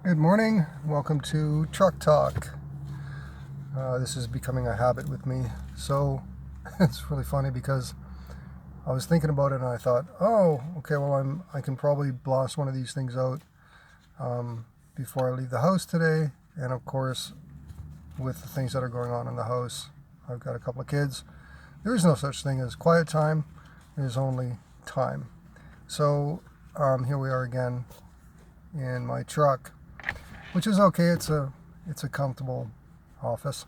Good morning. Welcome to Truck Talk. This is becoming a habit with me. So it's really funny because I was thinking about it and I thought, oh, okay, well, I can probably blast one of these things out before I leave the house today. And of course, with the things that are going on in the house, I've got a couple of kids. There is no such thing as quiet time. There's only time. So here we are again in my truck, which is okay. It's a comfortable office.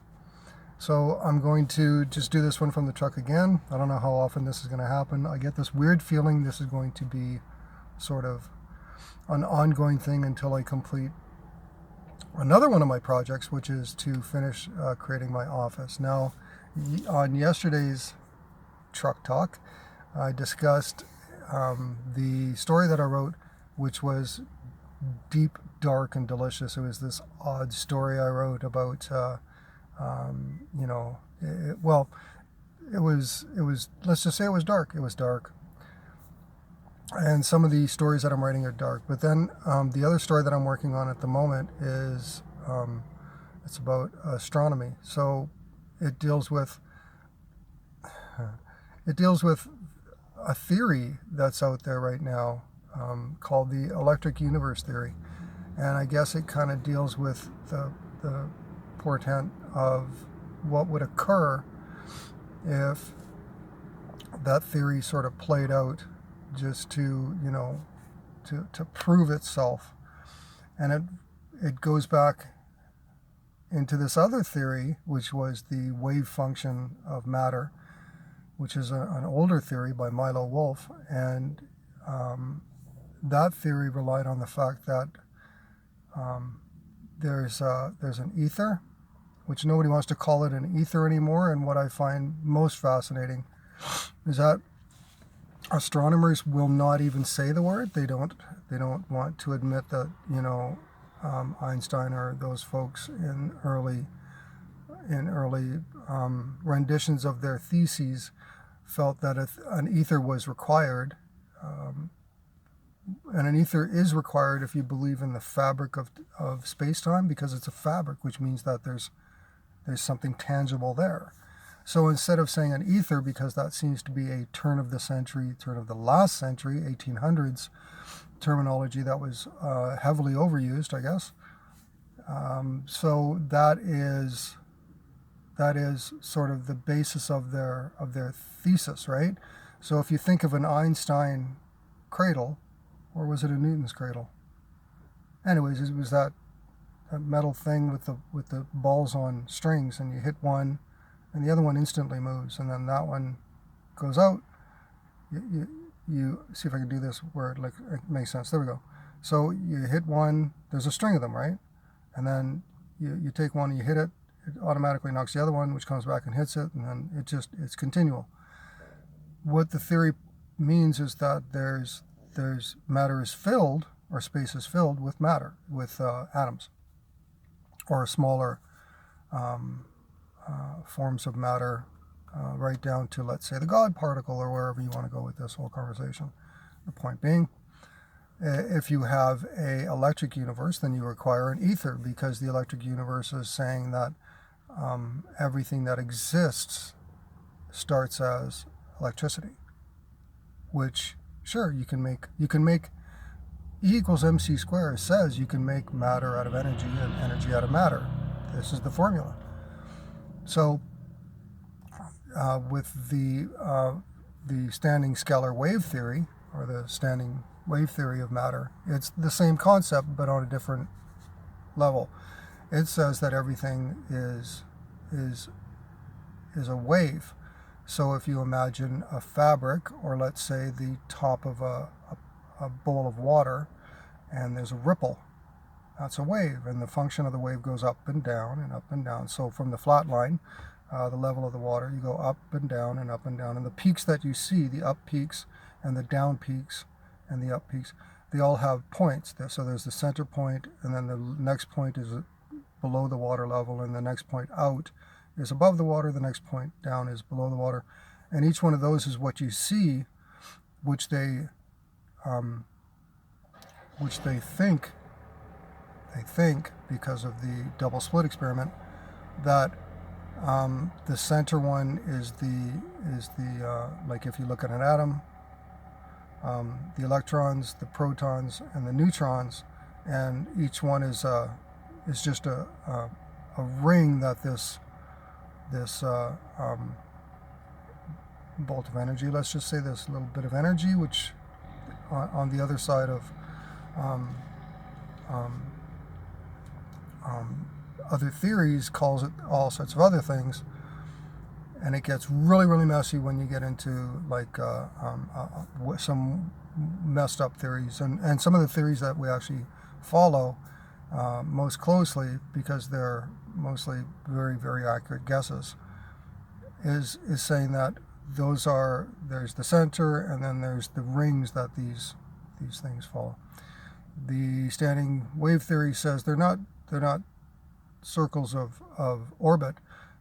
So I'm going to just do this one from the truck again. I don't know how often this is going to happen. I get this weird feeling this is going to be sort of an ongoing thing until I complete another one of my projects, which is to finish creating my office. Now, on yesterday's Truck Talk, I discussed the story that I wrote, which was deep, dark, and delicious. It was this odd story I wrote about, it was, let's just say it was dark. It was dark. And some of the stories that I'm writing are dark. But then the other story that I'm working on at the moment is, it's about astronomy. So it deals with a theory that's out there right now called the electric universe theory. And I guess it kind of deals with the portent of what would occur if that theory sort of played out just to prove itself. And it goes back into this other theory, which was the wave function of matter, which is an older theory by Milo Wolf. And that theory relied on the fact that there's an ether, which nobody wants to call it an ether anymore. And what I find most fascinating is that astronomers will not even say the word. They don't want to admit that Einstein or those folks in early renditions of their theses felt that an ether was required. And an ether is required if you believe in the fabric of space-time, because it's a fabric, which means that there's something tangible there. So instead of saying an ether, because that seems to be a turn of the last century, 1800s terminology that was heavily overused, I guess. So that is sort of the basis of their thesis, right? So if you think of an Einstein cradle, or was it a Newton's cradle? Anyways, it was that metal thing with the balls on strings, and you hit one, and the other one instantly moves, and then that one goes out. You see if I can do this where it makes sense. There we go. So you hit one. There's a string of them, right? And then you take one and you hit it. It automatically knocks the other one, which comes back and hits it, and then it's continual. What the theory means is that there's matter is filled, or space is filled with matter, with atoms, or smaller forms of matter, right down to, let's say, the God particle, or wherever you want to go with this whole conversation. The point being, if you have a electric universe, then you require an ether, because the electric universe is saying that everything that exists starts as electricity, which, sure, you can make E equals mc squared says you can make matter out of energy and energy out of matter. This is the formula. So with the standing scalar wave theory, or the standing wave theory of matter, it's the same concept but on a different level. It says that everything is a wave. So if you imagine a fabric, or let's say the top of a bowl of water, and there's a ripple, that's a wave, and the function of the wave goes up and down and up and down. So from the flat line, the level of the water, you go up and down and up and down, and the peaks that you see, the up peaks and the down peaks and the up peaks, they all have points. So there's the center point, and then the next point is below the water level, and the next point out is above the water, the next point down is below the water, and each one of those is what you see, which they think I think, because of the double slit experiment, that the center one is the like if you look at an atom, the electrons, the protons, and the neutrons, and each one is just a ring that this bolt of energy, let's just say this little bit of energy, which on the other side of other theories calls it all sorts of other things, and it gets really, really messy when you get into like some messed up theories, and some of the theories that we actually follow most closely, because they're mostly very, very accurate guesses, is saying that there's the center, and then there's the rings that these things follow. The standing wave theory says they're not circles of orbit.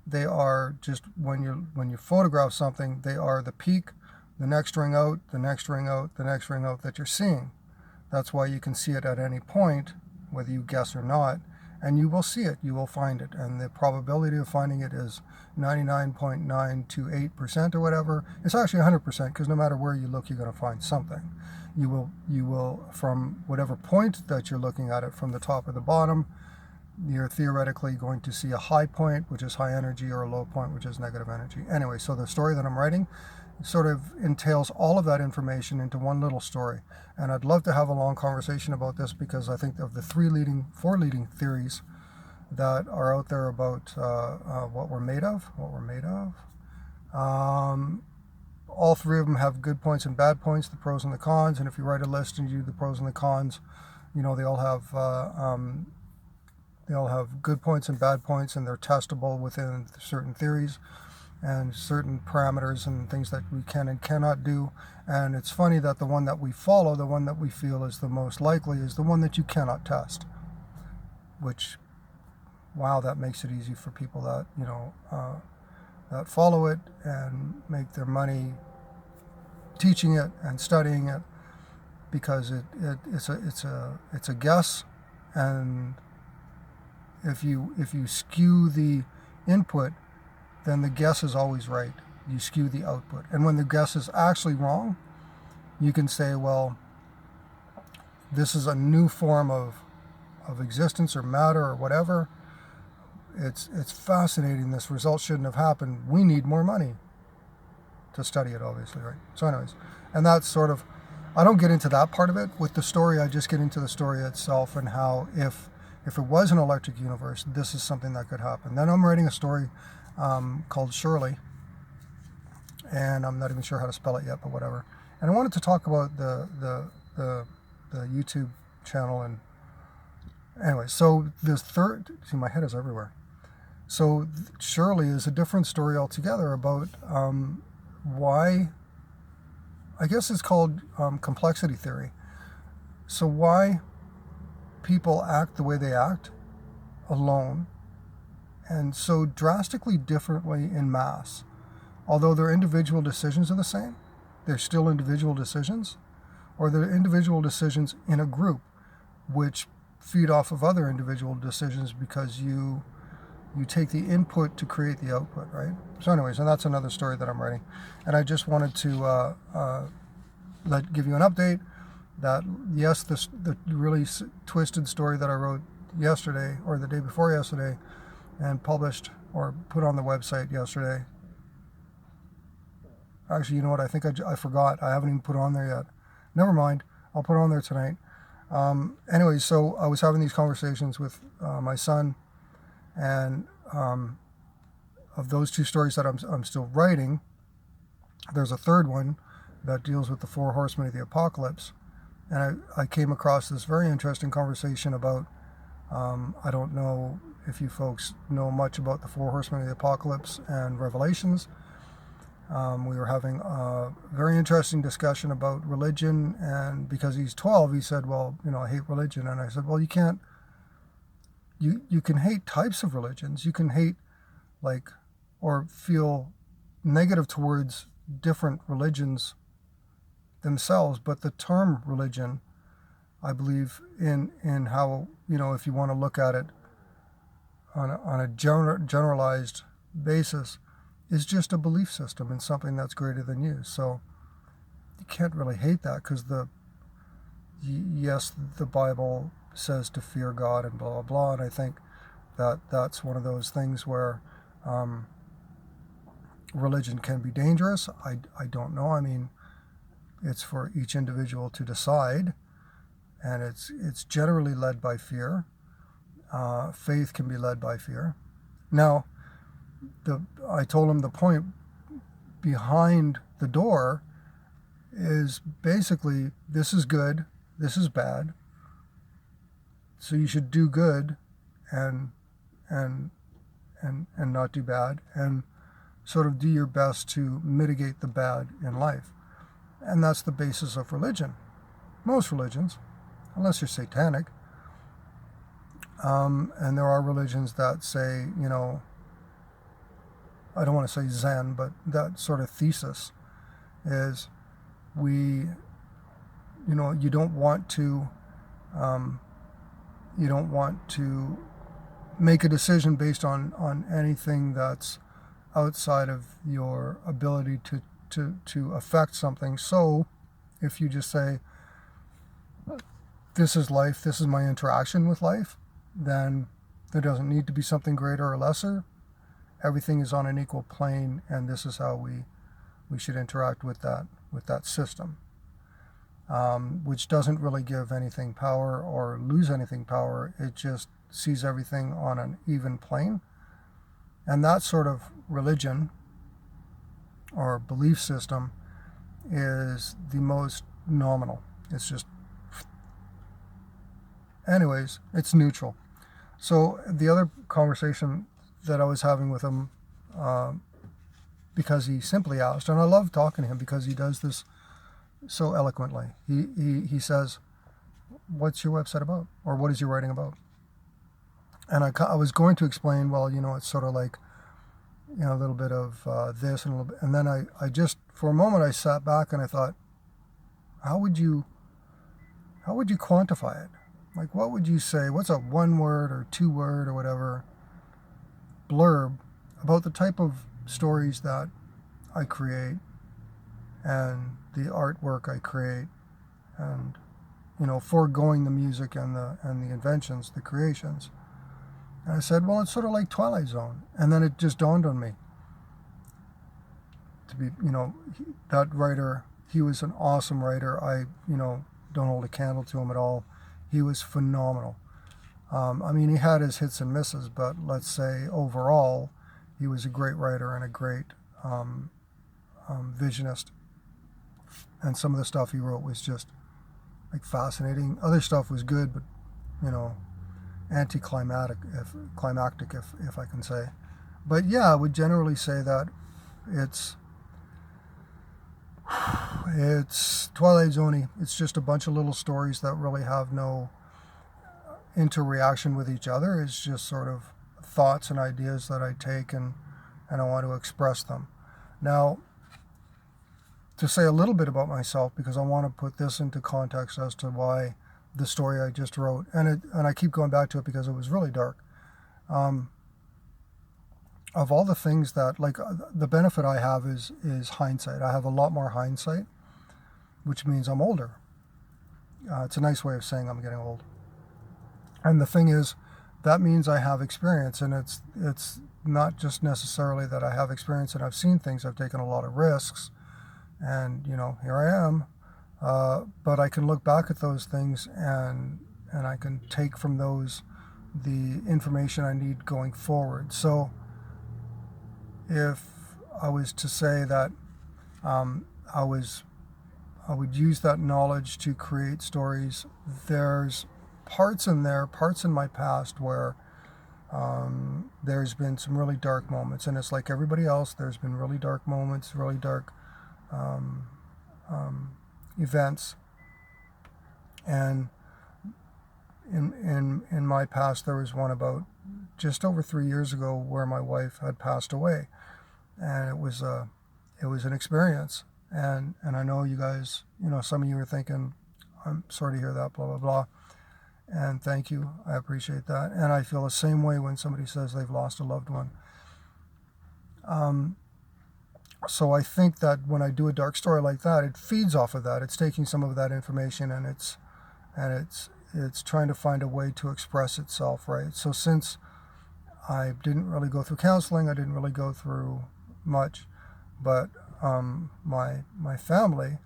They are just, when you photograph something, they are the peak, the next ring out, the next ring out, the next ring out that you're seeing. That's why you can see it at any point, whether you guess or not, and you will see it, you will find it, and the probability of finding it is 99.928% or whatever. It's actually 100%, because no matter where you look, you're going to find something. You will, from whatever point that you're looking at it, from the top or the bottom, you're theoretically going to see a high point, which is high energy, or a low point, which is negative energy. Anyway, so the story that I'm writing sort of entails all of that information into one little story. And I'd love to have a long conversation about this, because I think of the four leading theories that are out there about what we're made of. All three of them have good points and bad points, the pros and the cons. And if you write a list and you do the pros and the cons, they all have good points and bad points, and they're testable within certain theories and certain parameters and things that we can and cannot do. And it's funny that the one that we follow, the one that we feel is the most likely, is the one that you cannot test, which, wow, that makes it easy for people that that follow it and make their money teaching it and studying it, because it's a guess. And if you skew the input, then the guess is always right. You skew the output. And when the guess is actually wrong, you can say, well, this is a new form of existence or matter or whatever. It's fascinating. This result shouldn't have happened. We need more money to study it, obviously, right? So anyways, and that's sort of, I don't get into that part of it with the story. I just get into the story itself, and how if it was an electric universe, this is something that could happen. Then I'm writing a story called Shirley, and I'm not even sure how to spell it yet, but whatever. And I wanted to talk about the YouTube channel. And anyway, so this third, see, my head is everywhere. So Shirley is a different story altogether about why, I guess it's called complexity theory. So why people act the way they act alone, and so drastically differently in mass. Although their individual decisions are the same, they're still individual decisions, or they're individual decisions in a group, which feed off of other individual decisions, because you take the input to create the output, right? So anyways, and that's another story that I'm writing. And I just wanted to give you an update that, yes, the really twisted story that I wrote yesterday, or the day before yesterday, and published or put on the website yesterday. Actually, you know what? I think I forgot. I haven't even put it on there yet. Never mind. I'll put it on there tonight. Anyway, so I was having these conversations with my son, and of those two stories that I'm still writing, there's a third one that deals with the four horsemen of the apocalypse. And I came across this very interesting conversation about, I don't know if you folks know much about the four horsemen of the apocalypse and Revelations. We were having a very interesting discussion about religion, and because he's 12, he said, well, I hate religion. And I said, well, you can't, you can hate types of religions. You can hate, or feel negative towards different religions themselves, but the term religion I believe in how, if you want to look at it on a generalized basis, is just a belief system in something that's greater than you. So you can't really hate that, because yes, the Bible says to fear God and blah, blah, blah. And I think that that's one of those things where religion can be dangerous. I don't know. I mean, it's for each individual to decide, and it's generally led by fear. Faith can be led by fear. Now, I told him the point behind the door is basically, this is good, this is bad. So you should do good and not do bad, and sort of do your best to mitigate the bad in life. And that's the basis of religion. Most religions, unless you're satanic. And there are religions that say, I don't want to say Zen, but that sort of thesis is you don't want to make a decision based on anything that's outside of your ability to affect something. So if you just say, this is life, this is my interaction with life, then there doesn't need to be something greater or lesser. Everything is on an equal plane, and this is how we should interact with that system, which doesn't really give anything power or lose anything power. It just sees everything on an even plane. And that sort of religion or belief system is the most nominal. It's just, anyways, it's neutral. So the other conversation that I was having with him, because he simply asked, and I love talking to him because he does this so eloquently. He says, what's your website about? Or what is your writing about? And I was going to explain, well, it's sort of like, a little bit of this and a little bit. And then I just, for a moment, I sat back and I thought, how would you quantify it? Like, what would you say? What's a 1-word or 2-word or whatever blurb about the type of stories that I create and the artwork I create, and foregoing the music and the inventions, the creations? And I said, well, it's sort of like Twilight Zone. And then it just dawned on me to be, that writer, he was an awesome writer. I don't hold a candle to him at all. He was phenomenal. I mean, he had his hits and misses, but let's say overall, he was a great writer and a great visionist. And some of the stuff he wrote was just like fascinating. Other stuff was good, but anticlimactic, if I can say. But yeah, I would generally say that it's Twilight Zoney. It's just a bunch of little stories that really have no interaction with each other. It's just sort of thoughts and ideas that I take and I want to express them. Now, to say a little bit about myself, because I want to put this into context as to why the story I just wrote, and I keep going back to it because it was really dark. Of all the things that, like, the benefit I have is hindsight. I have a lot more hindsight, which means I'm older. It's a nice way of saying I'm getting old. And the thing is, that means I have experience, and it's not just necessarily that I have experience and I've seen things. I've taken a lot of risks, and here I am. But I can look back at those things and I can take from those the information I need going forward. So if I was to say that I would use that knowledge to create stories, there's parts in my past where there's been some really dark moments, and it's like everybody else. There's been really dark moments, really dark events, and in my past there was one about just over 3 years ago where my wife had passed away, and it was an experience, and I know you guys, some of you are thinking, I'm sorry to hear that, blah, blah, blah. And thank you. I appreciate that. And I feel the same way when somebody says they've lost a loved one. So I think that when I do a dark story like that, it feeds off of that. It's taking some of that information and it's trying to find a way to express itself, right? So since I didn't really go through counseling, I didn't really go through much, but my family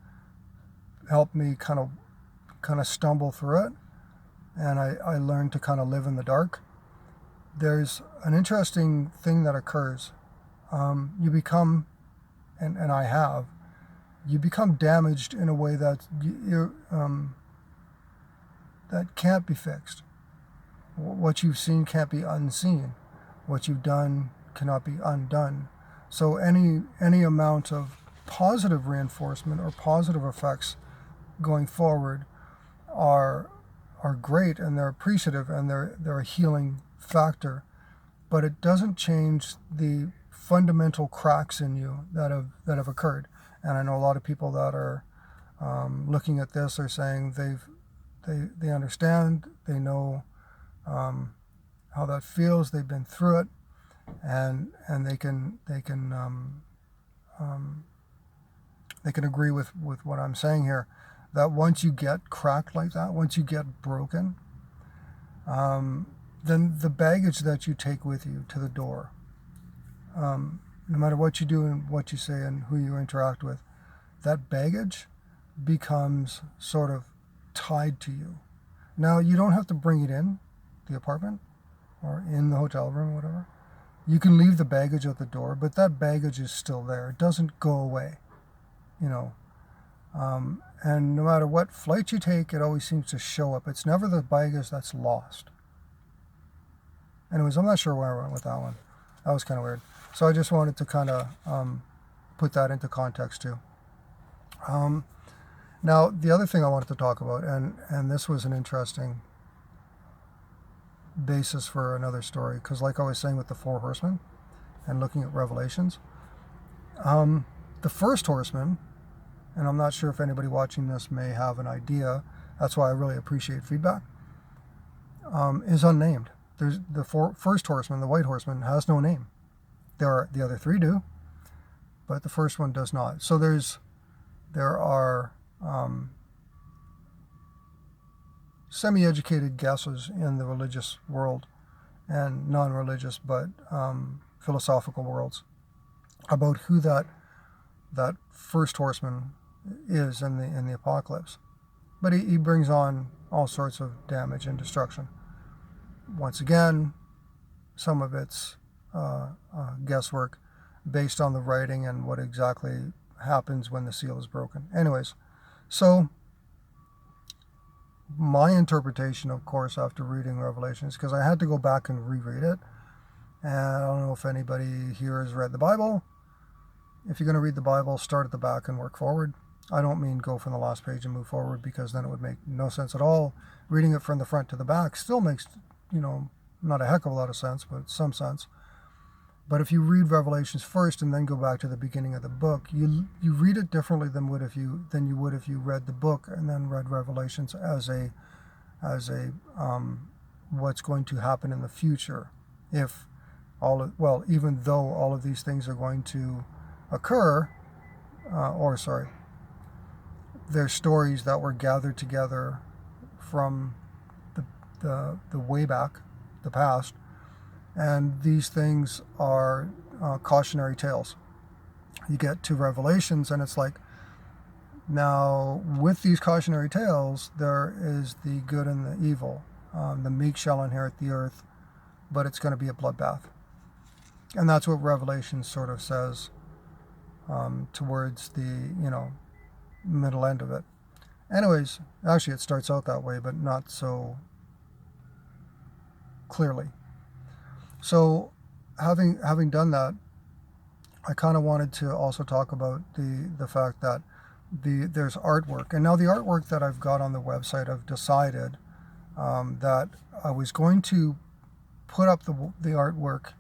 helped me kind of stumble through it, and I learned to kind of live in the dark. There's an interesting thing that occurs. You become, and I have, you become damaged in a way that that can't be fixed. What you've seen can't be unseen. What you've done cannot be undone. So any amount of positive reinforcement or positive effects going forward are great, and they're appreciative, and they're a healing factor. But it doesn't change the fundamental cracks in you that have occurred. And I know a lot of people that are looking at this are saying they understand, they know how that feels, they've been through it, and they can agree with what I'm saying here, that once you get cracked like that, once you get broken, then the baggage that you take with you to the door, no matter what you do and what you say and who you interact with, that baggage becomes sort of tied to you. Now, you don't have to bring it in the apartment or in the hotel room or whatever. You can leave the baggage at the door, but that baggage is still there. It doesn't go away, you know. And no matter what flight you take, it always seems to show up. It's never the baggage that's lost. Anyways, I'm not sure where I went with that one. That was kind of weird. So I just wanted to kind of put that into context too. Now, the other thing I wanted to talk about, and this was an interesting basis for another story, because like I was saying with the 4 horsemen and looking at Revelations, the first horseman, and I'm not sure if anybody watching this may have an idea, that's why I really appreciate feedback, is unnamed. There's the first horseman, the white horseman, has no name. The other 3 do, but the first one does not. So there are semi-educated guesses in the religious world and non-religious, but philosophical worlds about who that first horseman is in the apocalypse. But he brings on all sorts of damage and destruction. Once again, some of it's guesswork based on the writing and what exactly happens when the seal is broken. Anyways, so my interpretation, of course, after reading Revelations, because I had to go back and reread it, and I don't know if anybody here has read the Bible. If you're going to read the Bible, start at the back and work forward. I don't mean go from the last page and move forward, because then it would make no sense at all. Reading it from the front to the back still makes, not a heck of a lot of sense, but some sense. But if you read Revelations first and then go back to the beginning of the book, you read it differently than you would if you read the book and then read Revelations as a what's going to happen in the future. Even though all of these things are going to occur, they're stories that were gathered together from the way back, the past. And these things are cautionary tales. You get to Revelations, and it's like, now with these cautionary tales, there is the good and the evil. The meek shall inherit the earth, but it's going to be a bloodbath. And that's what Revelation sort of says towards the middle end of it. Anyways, actually it starts out that way, but not so clearly. So having done that, I kind of wanted to also talk about the fact that there's artwork. And now the artwork that I've got on the website, I've decided that I was going to put up the artwork,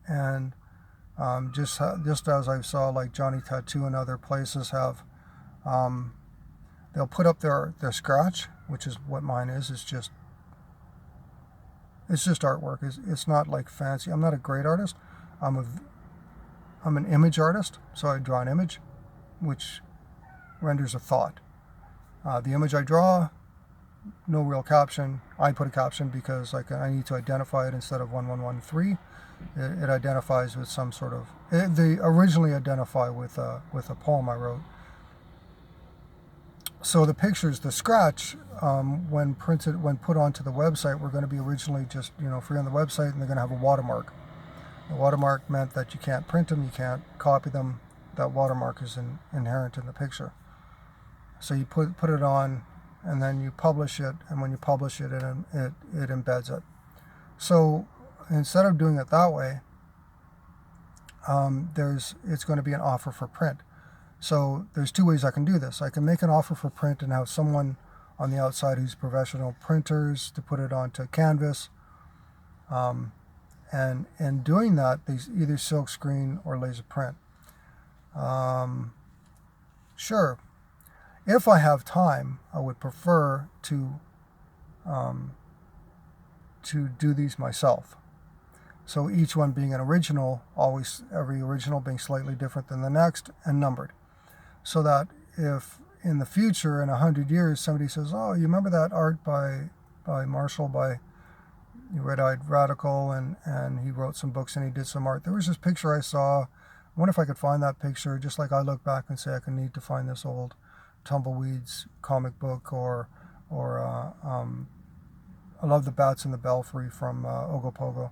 and just as I saw like Johnny Tattoo and other places have they'll put up their scratch, which is what mine is. It's just artwork. It's not like fancy. I'm not a great artist. I'm an image artist, so I draw an image, which renders a thought. The image I draw, no real caption. I put a caption because I need to identify it instead of 1113. It identifies with some sort of. They originally identify with a poem I wrote. So the pictures, the scratch, when put onto the website, were going to be originally just free on the website, and they're going to have a watermark. The watermark meant that you can't print them, you can't copy them. That watermark is inherent in the picture. So you put it on, and then you publish it, and when you publish it, it embeds it. So instead of doing it that way, it's going to be an offer for print. So there's two ways I can do this. I can make an offer for print and have someone on the outside who's professional printers to put it onto canvas. And in doing that, they either silk screen or laser print. Sure. If I have time, I would prefer to do these myself. So each one being an original, every original being slightly different than the next and numbered. So that if in the future, in 100 years, somebody says, "Oh, you remember that art by Marshall, by Red-Eyed Radical, and he wrote some books and he did some art. There was this picture I saw. I wonder if I could find that picture." Just like I look back and say I need to find this old Tumbleweeds comic book, or I love the Bats in the Belfry from Ogopogo,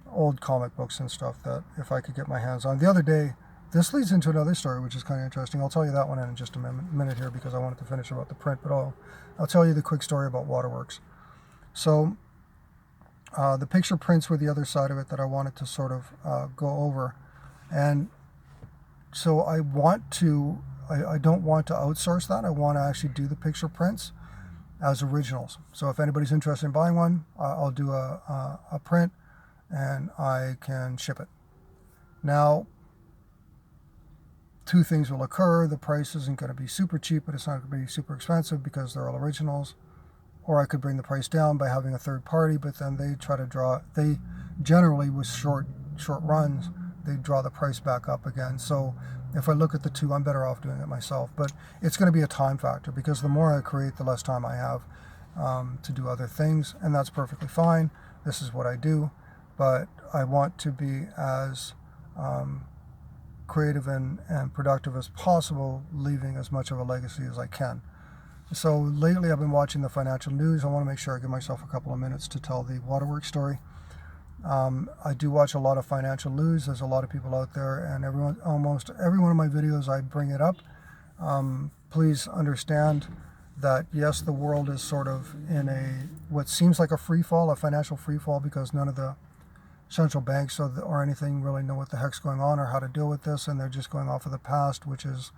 old comic books and stuff that if I could get my hands on. The other day, this leads into another story which is kind of interesting. I'll tell you that one in just a minute here because I wanted to finish about the print, but I'll tell you the quick story about Waterworks. So the picture prints were the other side of it that I wanted to sort of go over. And so I don't want to outsource that. I want to actually do the picture prints as originals. So if anybody's interested in buying one, I'll do a print and I can ship it. Now, two things will occur. The price isn't going to be super cheap, but it's not going to be super expensive because they're all originals. Or I could bring the price down by having a third party, but then they generally with short runs, they draw the price back up again. So if I look at the two, I'm better off doing it myself. But it's going to be a time factor because the more I create, the less time I have to do other things, and that's perfectly fine. This is what I do, but I want to be as creative and productive as possible, leaving as much of a legacy as I can. So lately I've been watching the financial news. I want to make sure I give myself a couple of minutes to tell the Waterworks story. I do watch a lot of financial news. There's a lot of people out there, and almost every one of my videos I bring it up. Please understand that yes, the world is sort of in what seems like a financial free fall, because none of the central banks or anything really know what the heck's going on or how to deal with this, and they're just going off of the past, which is,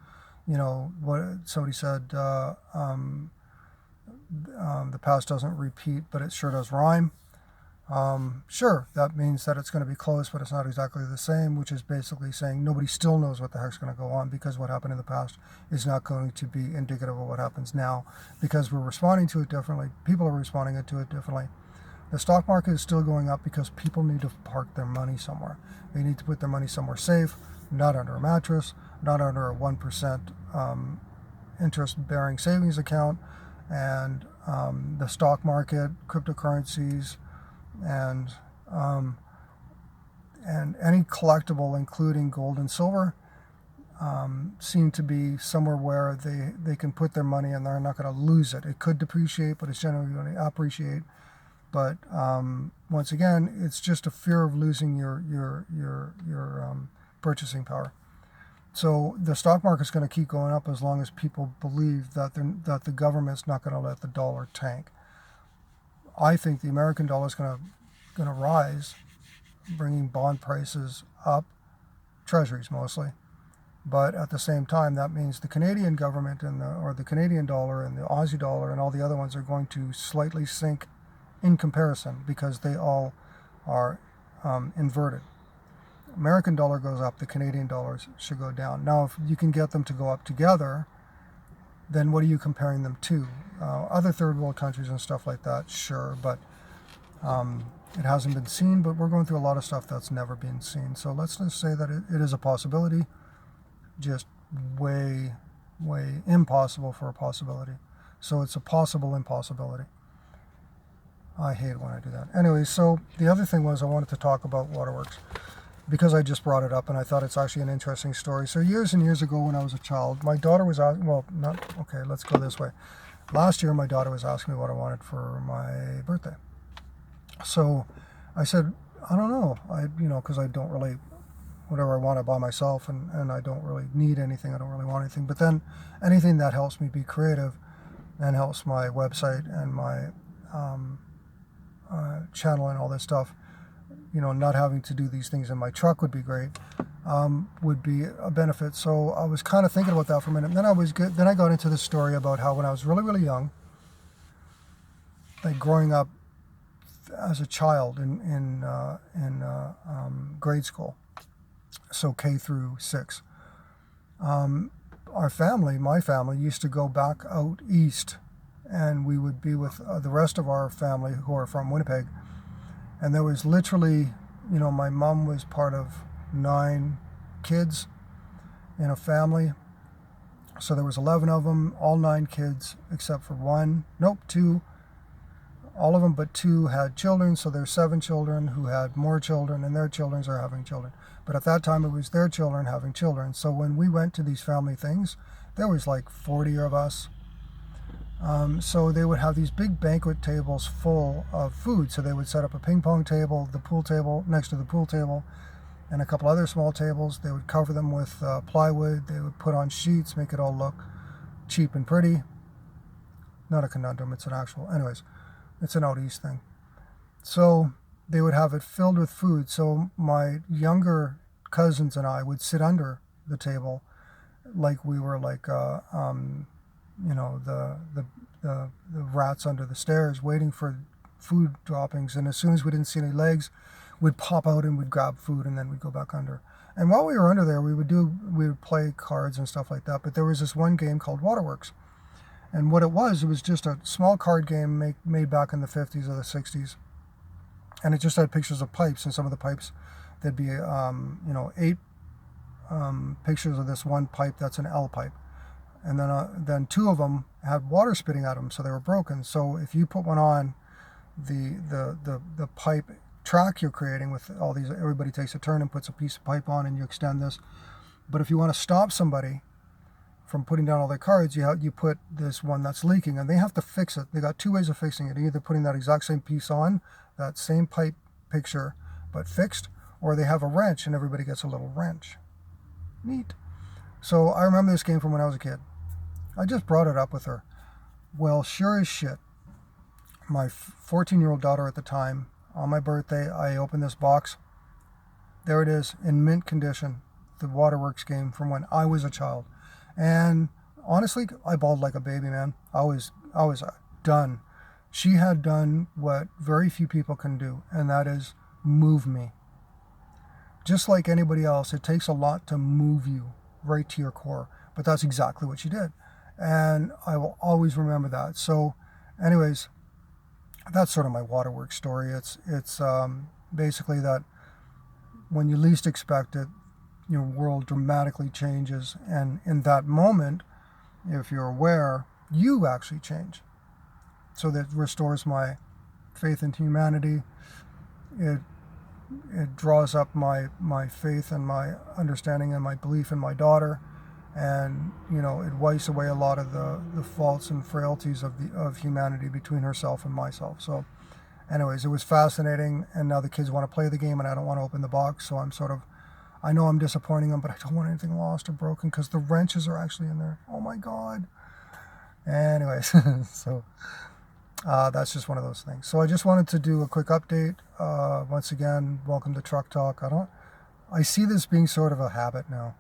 what somebody said, the past doesn't repeat, but it sure does rhyme. Sure, that means that it's going to be close, but it's not exactly the same, which is basically saying nobody still knows what the heck's going to go on, because what happened in the past is not going to be indicative of what happens now, because we're responding to it differently. People are responding to it differently. The stock market is still going up because people need to park their money somewhere. They need to put their money somewhere safe, not under a mattress, not under a 1% interest-bearing savings account, and the stock market, cryptocurrencies, and any collectible, including gold and silver, seem to be somewhere where they can put their money and they're not going to lose it. It could depreciate, but it's generally going to appreciate. But once again, it's just a fear of losing your purchasing power. So the stock market's going to keep going up as long as people believe that the government's not going to let the dollar tank. I think the American dollar is going to rise, bringing bond prices up, treasuries mostly. But at the same time, that means the Canadian government or the Canadian dollar and the Aussie dollar and all the other ones are going to slightly sink in comparison, because they all are inverted. American dollar goes up, the Canadian dollars should go down. Now, if you can get them to go up together, then what are you comparing them to? Other third world countries and stuff like that, sure, but it hasn't been seen, but we're going through a lot of stuff that's never been seen. So let's just say that it is a possibility, just way, way impossible for a possibility. So it's a possible impossibility. I hate when I do that. Anyway, so the other thing was I wanted to talk about waterworks because I just brought it up and I thought it's actually an interesting story. So years and years ago when I was a child, my daughter was asking, let's go this way. Last year, my daughter was asking me what I wanted for my birthday. So I said, I don't know, because I don't really, whatever I want, I buy myself, and I don't really need anything. I don't really want anything. But then anything that helps me be creative and helps my website and my channel and all this stuff, not having to do these things in my truck would be great, would be a benefit. So I was kind of thinking about that for a minute. And then I got into this story about how when I was really, really young, like growing up as a child in grade school, so K through 6, my family used to go back out east, and we would be with the rest of our family who are from Winnipeg. And there was literally, my mom was part of 9 kids in a family. So there was 11 of them, all 9 kids, except for 2. All of them but 2 had children, so there's 7 children who had more children, and their children are having children. But at that time, it was their children having children. So when we went to these family things, there was like 40 of us. So they would have these big banquet tables full of food. So they would set up a ping pong table, the pool table next to the pool table, and a couple other small tables. They would cover them with plywood. They would put on sheets, make it all look cheap and pretty. Not a conundrum, it's an actual, anyways, it's an out east thing. So they would have it filled with food. So my younger cousins and I would sit under the table like we were like the rats under the stairs waiting for food droppings, and as soon as we didn't see any legs, we'd pop out and we'd grab food, and then we'd go back under. And while we were under there, we would play cards and stuff like that. But there was this one game called Waterworks, and what it was just a small card game made back in the 50s or the 60s, and it just had pictures of pipes, and some of the pipes, there'd be 8 pictures of this one pipe that's an L pipe. And then 2 of them had water spitting at them, so they were broken. So if you put one on, the pipe track you're creating with all these, everybody takes a turn and puts a piece of pipe on, and you extend this. But if you want to stop somebody from putting down all their cards, you put this one that's leaking, and they have to fix it. They got 2 ways of fixing it: either putting that exact same piece on, that same pipe picture, but fixed, or they have a wrench, and everybody gets a little wrench. Neat. So I remember this game from when I was a kid. I just brought it up with her. Well, sure as shit, my 14-year-old daughter at the time, on my birthday, I opened this box. There it is, in mint condition, the Waterworks game from when I was a child. And honestly, I bawled like a baby, man. I was done. She had done what very few people can do, and that is move me. Just like anybody else, it takes a lot to move you right to your core. But that's exactly what she did. And I will always remember that. So anyways, that's sort of my Waterworks story. It's basically that when you least expect it, your world dramatically changes. And in that moment, if you're aware, you actually change. So that restores my faith in humanity. It draws up my faith and my understanding and my belief in my daughter. And it wipes away a lot of the faults and frailties of humanity between herself and myself. So anyways, it was fascinating, and now the kids want to play the game, and I don't want to open the box, so I know I'm disappointing them, but I don't want anything lost or broken, because the wrenches are actually in there. Oh my god. Anyways, so that's just one of those things. So I just wanted to do a quick update. Once again, welcome to Truck Talk. I see this being sort of a habit now.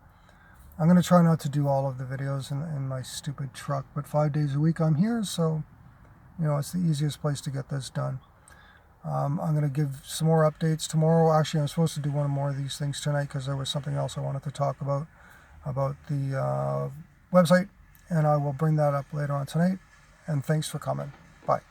I'm going to try not to do all of the videos in my stupid truck, but 5 days a week I'm here, so it's the easiest place to get this done. I'm going to give some more updates tomorrow. Actually, I'm supposed to do one more of these things tonight because there was something else I wanted to talk about the website and I will bring that up later on tonight. And thanks for coming. Bye.